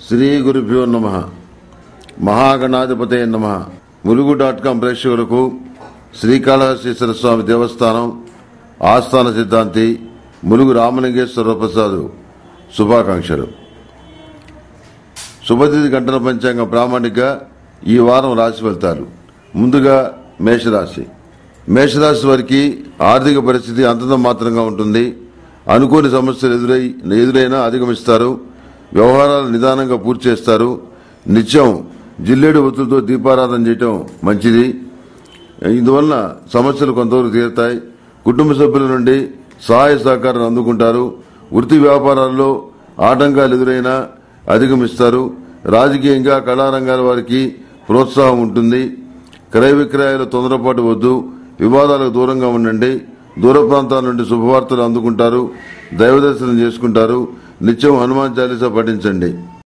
శ్రీ గురుభ్యో నమః. మహాగణాధిపతయే నమః. ములుగు.com ప్రేక్షకులకు శ్రీకాళహస్తీశ్వర స్వామి దేవస్థానం ఆస్థాన సిద్ధాంతి ములుగు రామలింగేశ్వర ప్రసాద్ శుభాకాంక్షలు. శుభతిథి గంటల పంచాంగం ప్రామాణిక ఈ వారం రాశి ఫలితాలు. ముందుగా మేషరాశి. మేషరాశి వారికి ఆర్థిక పరిస్థితి అంతంత మాత్రంగా ఉంటుంది. అనుకోని సమస్యలు ఎదురైనా అధిగమిస్తారు. వ్యవహారాలు నిదానంగా పూర్తి చేస్తారు. నిత్యం జిల్లేడు ఒత్తులతో దీపారాధన చేయటం మంచిది. ఇందువలన సమస్యలు కొంతవరకు తీరుతాయి. కుటుంబ సభ్యుల నుండి సహాయ సహకారాన్ని అందుకుంటారు. వృత్తి వ్యాపారాల్లో ఆటంకాలు ఎదురైనా అధిగమిస్తారు. రాజకీయంగా కళారంగాల వారికి ప్రోత్సాహం ఉంటుంది. క్రయ విక్రయాలు తొందరపాటు వద్దు. వివాదాలకు దూరంగా ఉండండి. దూర ప్రాంతాల నుండి శుభవార్తలు అందుకుంటారు. దైవ దర్శనం చేసుకుంటారు. నిత్యం హనుమాన్ చాలీసా పఠించండి.